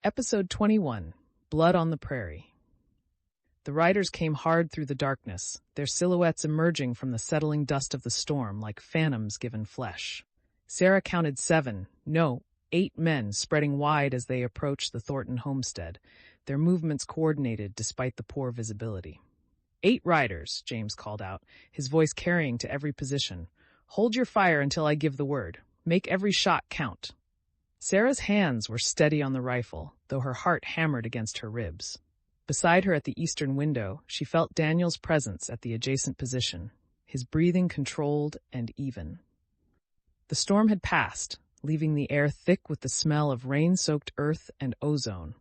Episode 21, Blood on the Prairie. The riders came hard through the darkness, their silhouettes emerging from the settling dust of the storm like phantoms given flesh. Sarah counted 8 men spreading wide as they approached the Thornton homestead, their movements coordinated despite the poor visibility. 8 riders, James called out, his voice carrying to every position. Hold your fire until I give the word. Make every shot count. Sarah's hands were steady on the rifle, though her heart hammered against her ribs. Beside her at the eastern window, she felt Daniel's presence at the adjacent position, his breathing controlled and even. The storm had passed, leaving the air thick with the smell of rain-soaked earth and ozone,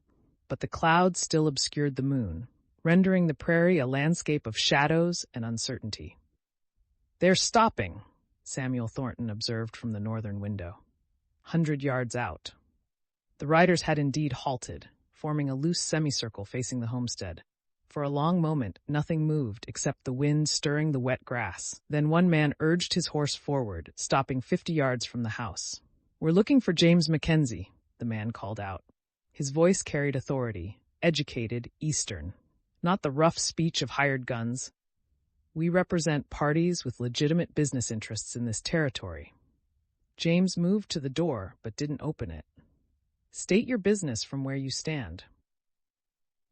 but the clouds still obscured the moon, rendering the prairie a landscape of shadows and uncertainty. "They're stopping," Samuel Thornton observed from the northern window. 100 yards out. The riders had indeed halted, forming a loose semicircle facing the homestead. For a long moment, nothing moved except the wind stirring the wet grass. Then one man urged his horse forward, stopping 50 yards from the house. "We're looking for James Mackenzie," the man called out. His voice carried authority, educated, Eastern. Not the rough speech of hired guns. "We represent parties with legitimate business interests in this territory." James moved to the door, but didn't open it. "State your business from where you stand."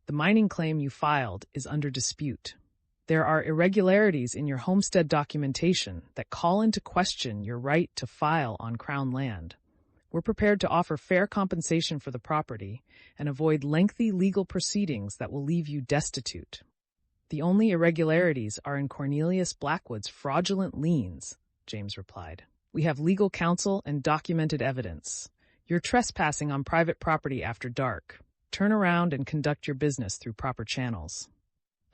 "The mining claim you filed is under dispute. There are irregularities in your homestead documentation that call into question your right to file on Crown land. We're prepared to offer fair compensation for the property and avoid lengthy legal proceedings that will leave you destitute. The only irregularities are in Cornelius Blackwood's fraudulent liens," James replied. "We have legal counsel and documented evidence. You're trespassing on private property after dark. Turn around and conduct your business through proper channels."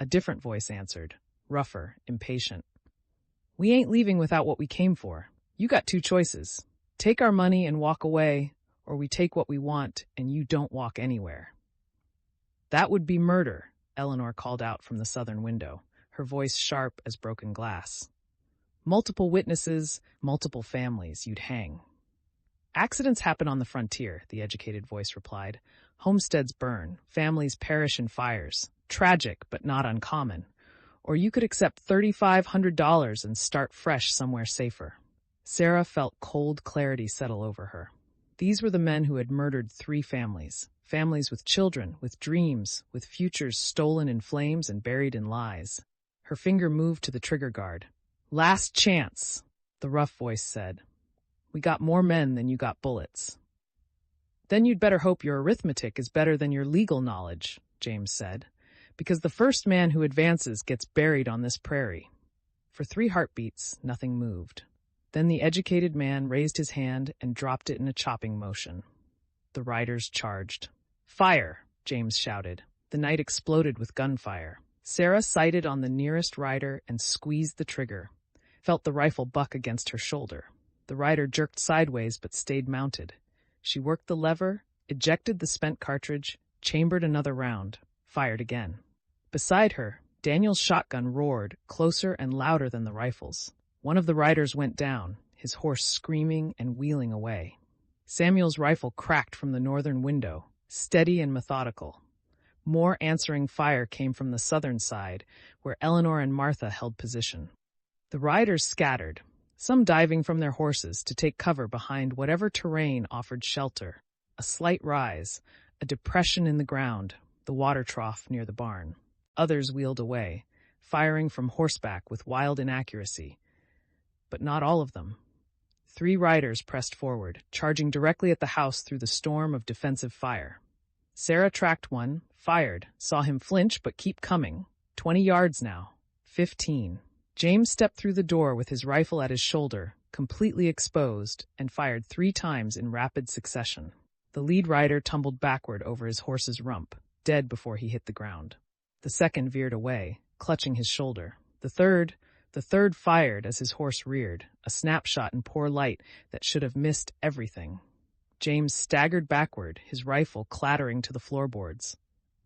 A different voice answered, rougher, impatient. "We ain't leaving without what we came for. You got 2 choices. Take our money and walk away, or we take what we want and you don't walk anywhere." "That would be murder," Eleanor called out from the southern window, her voice sharp as broken glass. "Multiple witnesses, multiple families, you'd hang." "Accidents happen on the frontier," the educated voice replied. "Homesteads burn, families perish in fires. Tragic, but not uncommon. Or you could accept $3,500 and start fresh somewhere safer." Sarah felt cold clarity settle over her. These were the men who had murdered 3 families. Families with children, with dreams, with futures stolen in flames and buried in lies. Her finger moved to the trigger guard. "Last chance," the rough voice said. "We got more men than you got bullets." "Then you'd better hope your arithmetic is better than your legal knowledge," James said, "because the first man who advances gets buried on this prairie." For 3 heartbeats, nothing moved. Then the educated man raised his hand and dropped it in a chopping motion. The riders charged. "Fire!" James shouted. The night exploded with gunfire. Sarah sighted on the nearest rider and squeezed the trigger, felt the rifle buck against her shoulder. The rider jerked sideways but stayed mounted. She worked the lever, ejected the spent cartridge, chambered another round, fired again. Beside her, Daniel's shotgun roared, closer and louder than the rifles. One of the riders went down, his horse screaming and wheeling away. Samuel's rifle cracked from the northern window, steady and methodical. More answering fire came from the southern side, where Eleanor and Martha held position. The riders scattered, some diving from their horses to take cover behind whatever terrain offered shelter. A slight rise, a depression in the ground, the water trough near the barn. Others wheeled away, firing from horseback with wild inaccuracy. But not all of them. 3 riders pressed forward, charging directly at the house through the storm of defensive fire. Sarah tracked one, fired, saw him flinch but keep coming. 20 yards now. 15. James stepped through the door with his rifle at his shoulder, completely exposed, and fired 3 times in rapid succession. The lead rider tumbled backward over his horse's rump, dead before he hit the ground. The second veered away, clutching his shoulder. The third fired as his horse reared, a snapshot in poor light that should have missed everything. James staggered backward, his rifle clattering to the floorboards.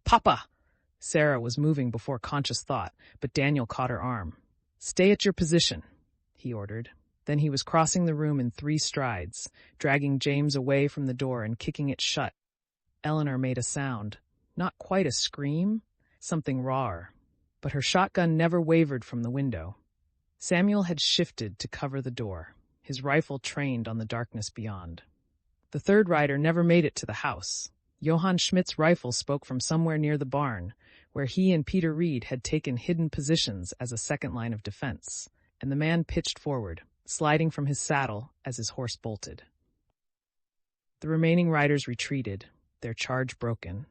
"Papa!" Sarah was moving before conscious thought, but Daniel caught her arm. "Stay at your position," he ordered. Then he was crossing the room in 3 strides, dragging James away from the door and kicking it shut. Eleanor made a sound, not quite a scream, something rawer, but her shotgun never wavered from the window. Samuel had shifted to cover the door, his rifle trained on the darkness beyond. The third rider never made it to the house. Johann Schmidt's rifle spoke from somewhere near the barn, where he and Peter Reed had taken hidden positions as a second line of defense, and the man pitched forward, sliding from his saddle as his horse bolted. The remaining riders retreated, their charge broken,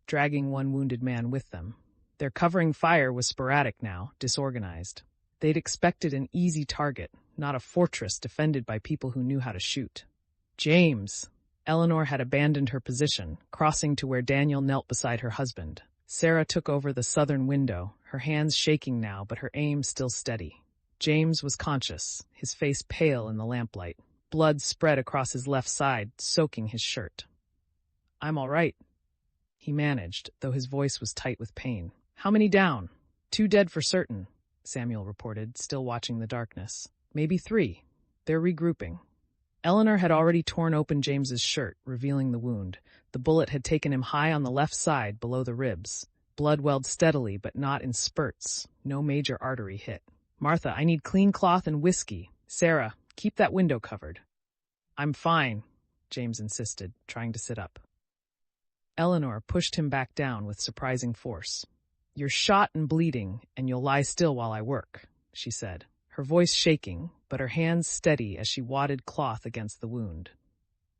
dragging one wounded man with them. Their covering fire was sporadic now, disorganized. They'd expected an easy target, not a fortress defended by people who knew how to shoot. James! Eleanor had abandoned her position, crossing to where Daniel knelt beside her husband. Sarah took over the southern window, her hands shaking now, but her aim still steady. James was conscious, his face pale in the lamplight. Blood spread across his left side, soaking his shirt. "I'm all right," he managed, though his voice was tight with pain. "How many down?" "2 dead for certain," Samuel reported, still watching the darkness. "Maybe 3. They're regrouping." Eleanor had already torn open James's shirt, revealing the wound. The bullet had taken him high on the left side, below the ribs. Blood welled steadily, but not in spurts. No major artery hit. "Martha, I need clean cloth and whiskey. Sarah, keep that window covered." "I'm fine," James insisted, trying to sit up. Eleanor pushed him back down with surprising force. "You're shot and bleeding, and you'll lie still while I work," she said, her voice shaking, but her hands steady as she wadded cloth against the wound.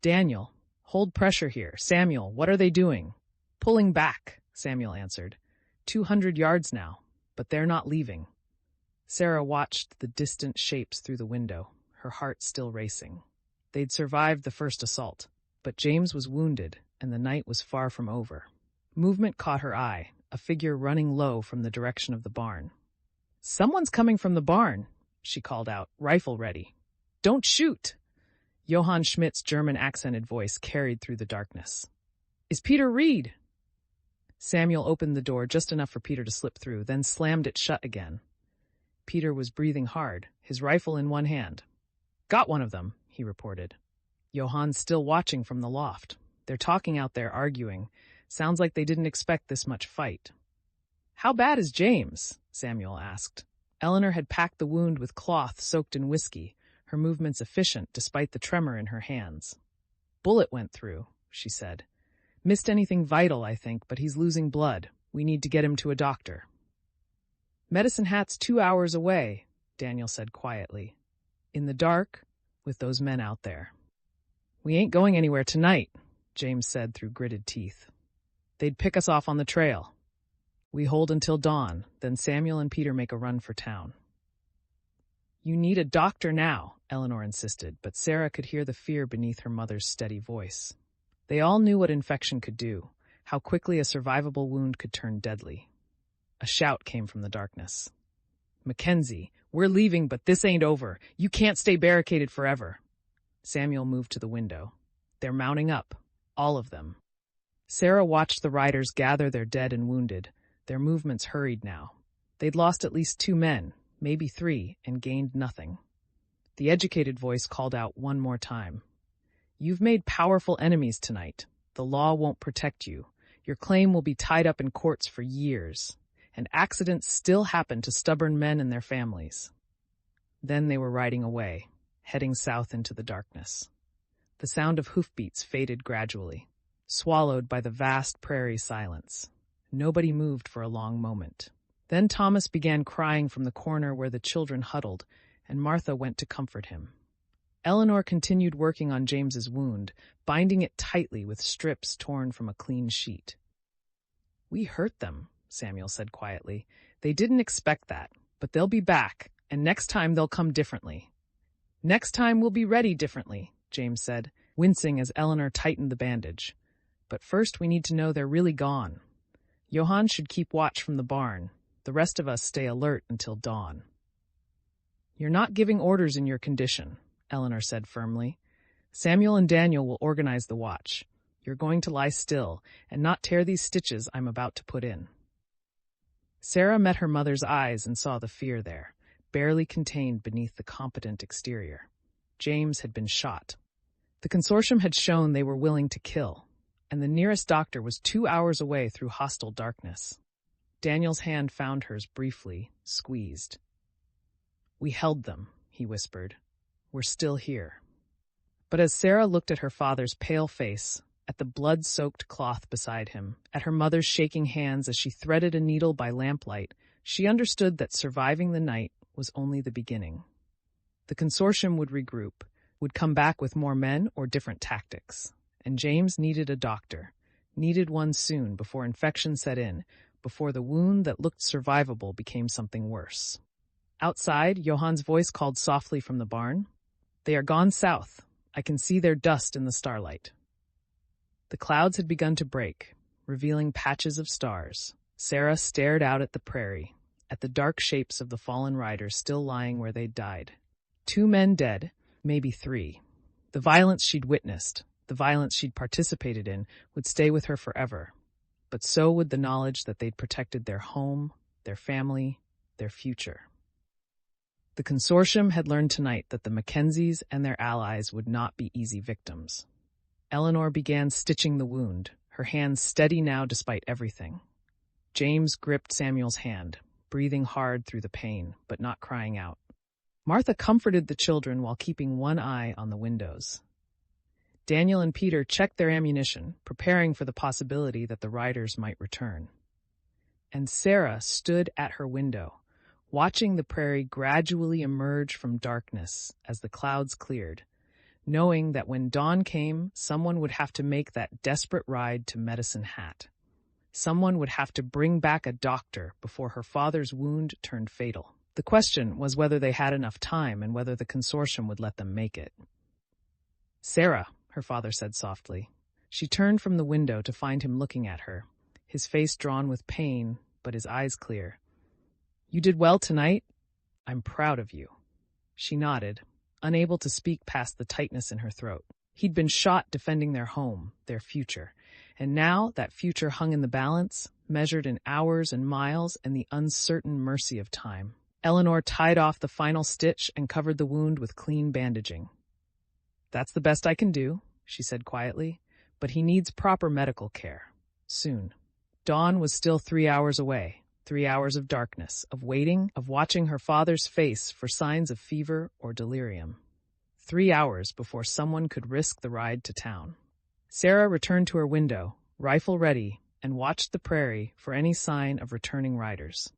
"Daniel, hold pressure here. Samuel, what are they doing?" "Pulling back," Samuel answered. 200 yards now, but they're not leaving." Sarah watched the distant shapes through the window, her heart still racing. They'd survived the first assault, but James was wounded, and the night was far from over. Movement caught her eye, a figure running low from the direction of the barn. "Someone's coming from the barn," she called out, rifle ready. "Don't shoot!" Johann Schmidt's German-accented voice carried through the darkness. "Is Peter Reed?" Samuel opened the door just enough for Peter to slip through, then slammed it shut again. Peter was breathing hard, his rifle in one hand. "Got one of them," he reported. Johann's still watching from the loft. They're talking out there, arguing. Sounds like they didn't expect this much fight. "How bad is James?" Samuel asked. Eleanor had packed the wound with cloth soaked in whiskey, her movements efficient despite the tremor in her hands. "Bullet went through," she said. "Missed anything vital, I think, but he's losing blood. We need to get him to a doctor." "Medicine Hat's 2 hours away," Daniel said quietly. "In the dark, with those men out there." "We ain't going anywhere tonight," James said through gritted teeth. "They'd pick us off on the trail. We hold until dawn, then Samuel and Peter make a run for town." "You need a doctor now," Eleanor insisted, but Sarah could hear the fear beneath her mother's steady voice. They all knew what infection could do, how quickly a survivable wound could turn deadly. A shout came from the darkness. "Mackenzie, we're leaving, but this ain't over. You can't stay barricaded forever." Samuel moved to the window. "They're mounting up, all of them." Sarah watched the riders gather their dead and wounded, their movements hurried now. They'd lost at least 2 men, maybe 3, and gained nothing. The educated voice called out one more time. "You've made powerful enemies tonight. The law won't protect you. Your claim will be tied up in courts for years. And accidents still happen to stubborn men and their families." Then they were riding away, heading south into the darkness. The sound of hoofbeats faded gradually, swallowed by the vast prairie silence. Nobody moved for a long moment. Then Thomas began crying from the corner where the children huddled, and Martha went to comfort him. Eleanor continued working on James's wound, binding it tightly with strips torn from a clean sheet. "We hurt them," Samuel said quietly. "They didn't expect that, but they'll be back, and next time they'll come differently." "Next time we'll be ready differently," James said, wincing as Eleanor tightened the bandage. "But first we need to know they're really gone. Johann should keep watch from the barn. The rest of us stay alert until dawn." "You're not giving orders in your condition," Eleanor said firmly. "Samuel and Daniel will organize the watch. You're going to lie still and not tear these stitches I'm about to put in." Sarah met her mother's eyes and saw the fear there, barely contained beneath the competent exterior. James had been shot. The consortium had shown they were willing to kill. and the nearest doctor was 2 hours away through hostile darkness. Daniel's hand found hers briefly, squeezed. "We held them," he whispered. "We're still here." But as Sarah looked at her father's pale face, at the blood-soaked cloth beside him, at her mother's shaking hands as she threaded a needle by lamplight, she understood that surviving the night was only the beginning. The consortium would regroup, would come back with more men or different tactics. And James needed a doctor, needed one soon before infection set in, before the wound that looked survivable became something worse. Outside, Johann's voice called softly from the barn. "They are gone south. I can see their dust in the starlight." The clouds had begun to break, revealing patches of stars. Sarah stared out at the prairie, at the dark shapes of the fallen riders still lying where they'd died. 2 men dead, maybe 3. The violence she'd witnessed, the violence she'd participated in, would stay with her forever. But so would the knowledge that they'd protected their home, their family, their future. The consortium had learned tonight that the Mackenzies and their allies would not be easy victims. Eleanor began stitching the wound, her hands steady now despite everything. James gripped Samuel's hand, breathing hard through the pain, but not crying out. Martha comforted the children while keeping one eye on the windows. Daniel and Peter checked their ammunition, preparing for the possibility that the riders might return. And Sarah stood at her window, watching the prairie gradually emerge from darkness as the clouds cleared, knowing that when dawn came, someone would have to make that desperate ride to Medicine Hat. Someone would have to bring back a doctor before her father's wound turned fatal. The question was whether they had enough time and whether the consortium would let them make it. "Sarah," her father said softly. She turned from the window to find him looking at her, his face drawn with pain, but his eyes clear. "You did well tonight. I'm proud of you." She nodded, unable to speak past the tightness in her throat. He'd been shot defending their home, their future, and now that future hung in the balance, measured in hours and miles and the uncertain mercy of time. Eleanor tied off the final stitch and covered the wound with clean bandaging. "That's the best I can do," she said quietly, "but he needs proper medical care. Soon." Dawn was still 3 hours away, 3 hours of darkness, of waiting, of watching her father's face for signs of fever or delirium. 3 hours before someone could risk the ride to town. Sarah returned to her window, rifle ready, and watched the prairie for any sign of returning riders.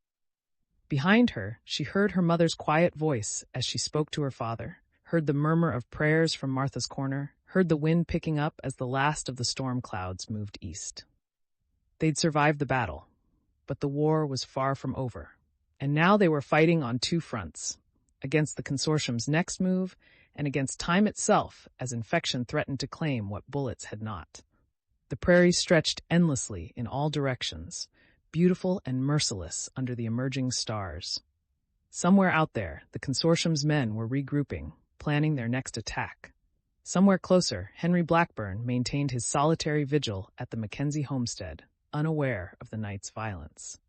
Behind her, she heard her mother's quiet voice as she spoke to her father, heard the murmur of prayers from Martha's corner, heard the wind picking up as the last of the storm clouds moved east. They'd survived the battle, but the war was far from over. And now they were fighting on 2 fronts, against the consortium's next move and against time itself as infection threatened to claim what bullets had not. The prairie stretched endlessly in all directions, beautiful and merciless under the emerging stars. Somewhere out there, the consortium's men were regrouping, planning their next attack. Somewhere closer, Henry Blackburn maintained his solitary vigil at the Mackenzie homestead, unaware of the night's violence.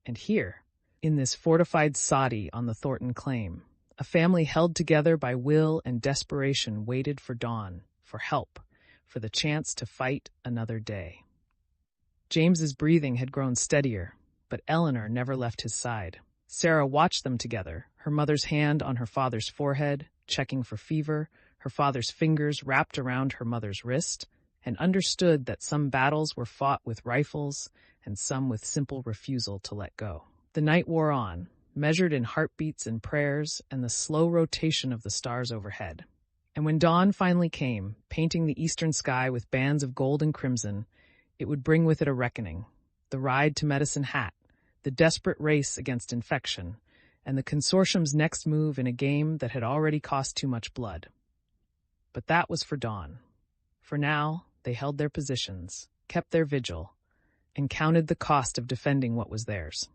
And here, in this fortified soddy on the Thornton claim, a family held together by will and desperation waited for dawn, for help, for the chance to fight another day. James's breathing had grown steadier, but Eleanor never left his side. Sarah watched them together, her mother's hand on her father's forehead, checking for fever, her father's fingers wrapped around her mother's wrist, and understood that some battles were fought with rifles and some with simple refusal to let go. The night wore on, measured in heartbeats and prayers and the slow rotation of the stars overhead. And when dawn finally came, painting the eastern sky with bands of gold and crimson, it would bring with it a reckoning, the ride to Medicine Hat, the desperate race against infection, and the consortium's next move in a game that had already cost too much blood. But that was for dawn. For now, they held their positions, kept their vigil, and counted the cost of defending what was theirs.